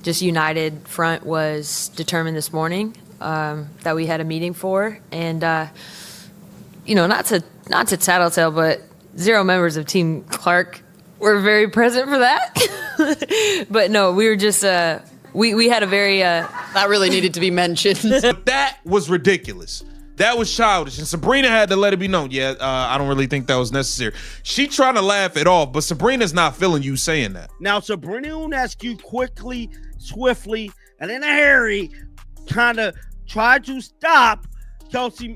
just united front was determined this morning that we had a meeting for. And, not to tattletale, but 0 members of Team Clark were very present for that. But no, we were just, we had a very... that really needed to be mentioned. That was ridiculous. That was childish, and Sabrina had to let it be known. I don't really think that was necessary. She trying to laugh it off, but Sabrina's not feeling you saying that. Now, Sabrina Ionescu quickly, swiftly, and in a hurry, kind of tried to stop Kelsey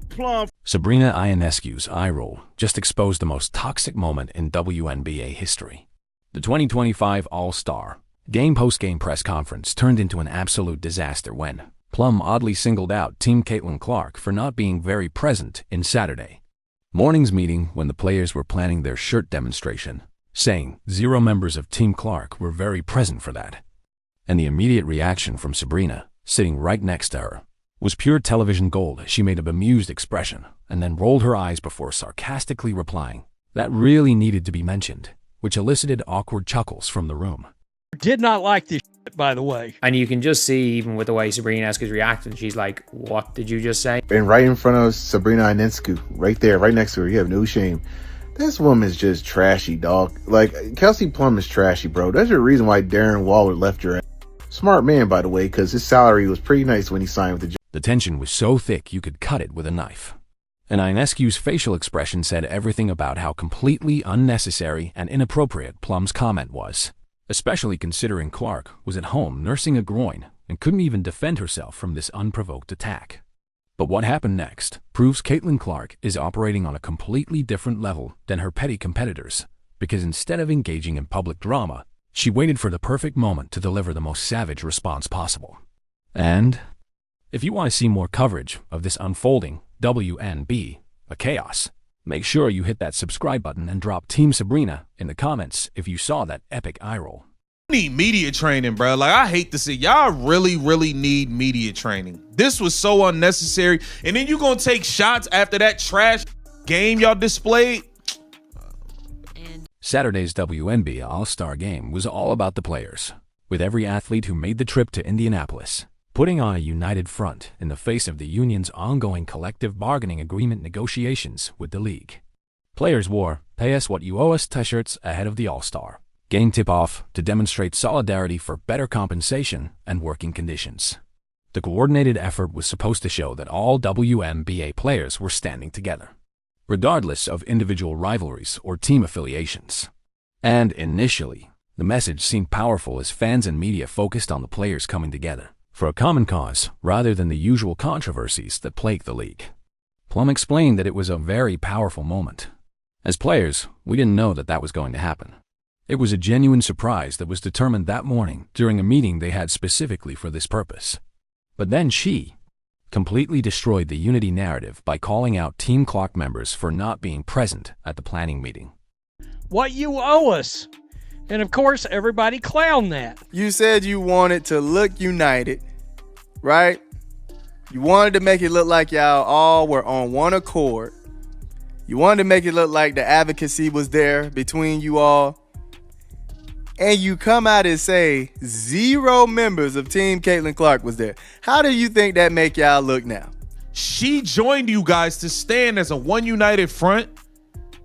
Plum. Sabrina Ionescu's eye roll just exposed the most toxic moment in WNBA history. The 2025 All-Star Game post-game press conference turned into an absolute disaster when Plum oddly singled out Team Caitlin Clark for not being very present in Saturday morning's meeting when the players were planning their shirt demonstration, saying 0 members of Team Clark were very present for that. And the immediate reaction from Sabrina, sitting right next to her, was pure television gold as she made a bemused expression and then rolled her eyes before sarcastically replying, "That really needed to be mentioned," which elicited awkward chuckles from the room. Did not like this shit, by the way. And you can just see, even with the way Sabrina Ionescu's reacting, she's like, "What did you just say?" And right in front of Sabrina Ionescu, right there, right next to her, you have no shame. This woman's just trashy, dog. Like, Kelsey Plum is trashy, bro. There's a reason why Darren Waller left your ass. Smart man, by the way, because his salary was pretty nice when he signed with the... The tension was so thick you could cut it with a knife. And Ionescu's facial expression said everything about how completely unnecessary and inappropriate Plum's comment was, especially considering Clark was at home nursing a groin and couldn't even defend herself from this unprovoked attack. But what happened next proves Caitlin Clark is operating on a completely different level than her petty competitors, because instead of engaging in public drama, she waited for the perfect moment to deliver the most savage response possible. And if you want to see more coverage of this unfolding WNBA chaos, make sure you hit that subscribe button and drop Team Sabrina in the comments if you saw that epic eye roll. Need media training, bro. Like, I hate to see y'all really need media training. This was so unnecessary. And then you gonna take shots after that trash game y'all displayed? Saturday's WNBA All-Star Game was all about the players, with every athlete who made the trip to Indianapolis putting on a united front in the face of the union's ongoing collective bargaining agreement negotiations with the league. Players wore "Pay Us What You Owe Us" t-shirts ahead of the All-Star Game tip-off to demonstrate solidarity for better compensation and working conditions. The coordinated effort was supposed to show that all WNBA players were standing together, regardless of individual rivalries or team affiliations. And initially, the message seemed powerful as fans and media focused on the players coming together for a common cause rather than the usual controversies that plague the league. Plum explained that it was a very powerful moment. As players, we didn't know that was going to happen. It was a genuine surprise that was determined that morning during a meeting they had specifically for this purpose. But then she completely destroyed the unity narrative by calling out Team Clark members for not being present at the planning meeting. "What you owe us." And of course, everybody clowned that. You said you wanted to look united, right? You wanted to make it look like y'all all were on one accord. You wanted to make it look like the advocacy was there between you all. And you come out and say 0 members of Team Caitlin Clark was there. How do you think that make y'all look now? She joined you guys to stand as a one united front,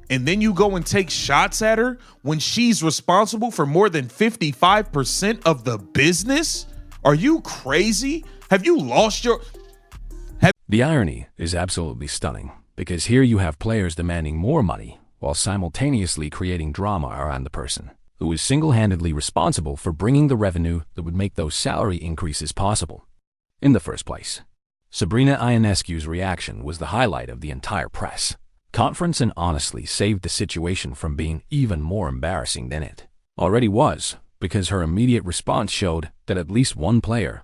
and then you go and take shots at her when she's responsible for more than 55% of the business? Are you crazy? Have you lost your... The irony is absolutely stunning, because here you have players demanding more money while simultaneously creating drama around the person who is single-handedly responsible for bringing the revenue that would make those salary increases possible in the first place. Sabrina Ionescu's reaction was the highlight of the entire press conference and honestly saved the situation from being even more embarrassing than it already was, because her immediate response showed that at least one player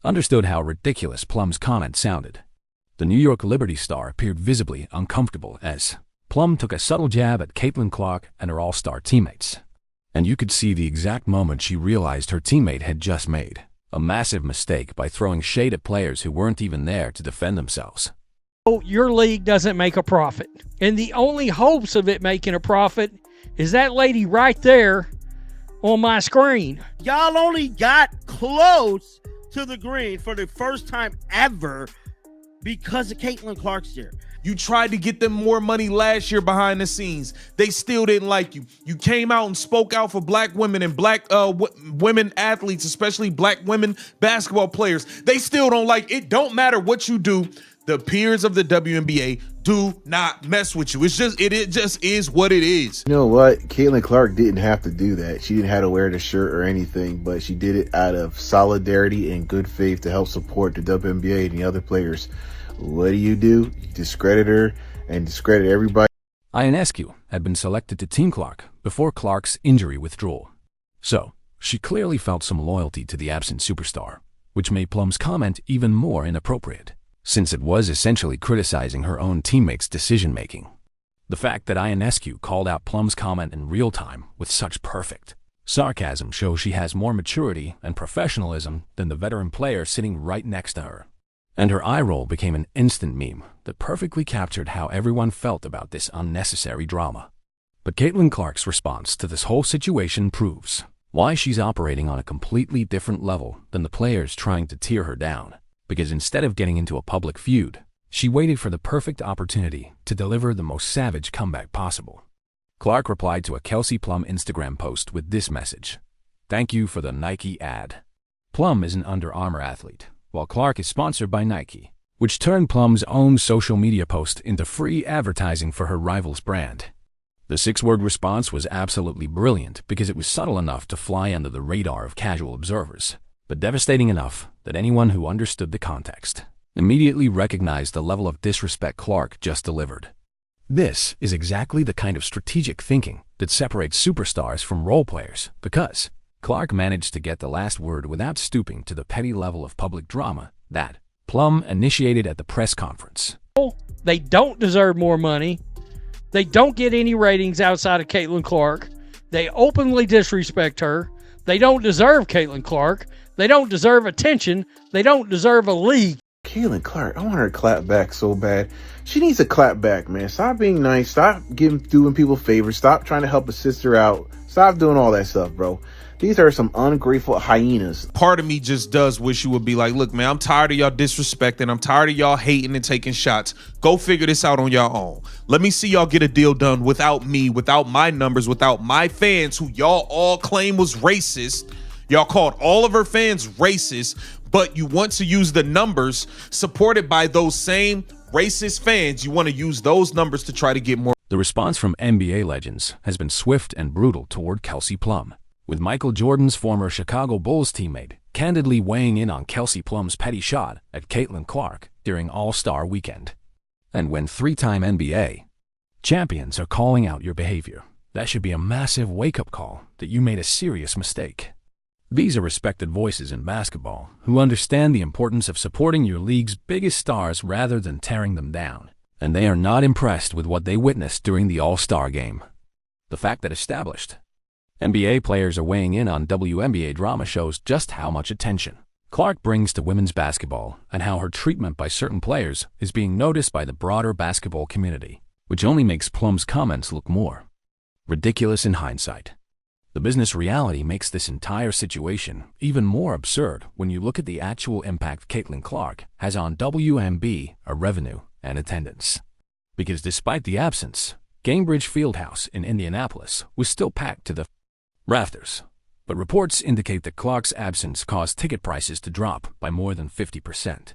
understood how ridiculous Plum's comment sounded. The New York Liberty star appeared visibly uncomfortable as Plum took a subtle jab at Caitlin Clark and her all-star teammates. And you could see the exact moment she realized her teammate had just made a massive mistake by throwing shade at players who weren't even there to defend themselves. Your league doesn't make a profit. And the only hopes of it making a profit is that lady right there on my screen. Y'all only got close to the green for the first time ever because of Caitlin Clark's there. You tried to get them more money last year behind the scenes. They still didn't like you. You came out and spoke out for black women and black women athletes, especially black women basketball players. They still don't like it. Don't matter what you do. The peers of the WNBA do not mess with you. It just is what it is. You know what? Caitlin Clark didn't have to do that. She didn't have to wear the shirt or anything, but she did it out of solidarity and good faith to help support the WNBA and the other players. What do? You discredit her and discredit everybody. Ionescu had been selected to Team Clark before Clark's injury withdrawal. So, she clearly felt some loyalty to the absent superstar, which made Plum's comment even more inappropriate, since it was essentially criticizing her own teammates' decision-making. The fact that Ionescu called out Plum's comment in real time with such perfect sarcasm shows she has more maturity and professionalism than the veteran player sitting right next to her. And her eye roll became an instant meme that perfectly captured how everyone felt about this unnecessary drama. But Caitlin Clark's response to this whole situation proves why she's operating on a completely different level than the players trying to tear her down. Because instead of getting into a public feud, she waited for the perfect opportunity to deliver the most savage comeback possible. Clark replied to a Kelsey Plum Instagram post with this message: "Thank you for the Nike ad." Plum is an Under Armour athlete, while Clark is sponsored by Nike, which turned Plum's own social media post into free advertising for her rival's brand. The 6-word response was absolutely brilliant because it was subtle enough to fly under the radar of casual observers, but devastating enough that anyone who understood the context immediately recognized the level of disrespect Clark just delivered. This is exactly the kind of strategic thinking that separates superstars from role players, because Clark managed to get the last word without stooping to the petty level of public drama that Plum initiated at the press conference. They don't deserve more money. They don't get any ratings outside of Caitlin Clark. They openly disrespect her. They don't deserve Caitlin Clark. They don't deserve attention. They don't deserve a league. Caitlin Clark, I want her to clap back so bad. She needs to clap back, man. Stop being nice. Stop doing people favors. Stop trying to help a sister out. Stop doing all that stuff, bro. These are some ungrateful hyenas. Part of me just does wish you would be like, look, man, I'm tired of y'all disrespecting. I'm tired of y'all hating and taking shots. Go figure this out on your own. Let me see y'all get a deal done without me, without my numbers, without my fans who y'all all claim was racist. Y'all called all of her fans racist, but you want to use the numbers supported by those same racist fans. You want to use those numbers to try to get more. The response from NBA legends has been swift and brutal toward Kelsey Plum, with Michael Jordan's former Chicago Bulls teammate candidly weighing in on Kelsey Plum's petty shot at Caitlin Clark during All-Star Weekend. And when 3-time NBA champions are calling out your behavior, that should be a massive wake-up call that you made a serious mistake. These are respected voices in basketball who understand the importance of supporting your league's biggest stars rather than tearing them down, and they are not impressed with what they witnessed during the All-Star game. The fact that established NBA players are weighing in on WNBA drama shows just how much attention Clark brings to women's basketball and how her treatment by certain players is being noticed by the broader basketball community, which only makes Plum's comments look more ridiculous in hindsight. The business reality makes this entire situation even more absurd when you look at the actual impact Caitlin Clark has on WNBA revenue and attendance. Because despite the absence, Gainbridge Fieldhouse in Indianapolis was still packed to the rafters. But reports indicate that Clark's absence caused ticket prices to drop by more than 50%.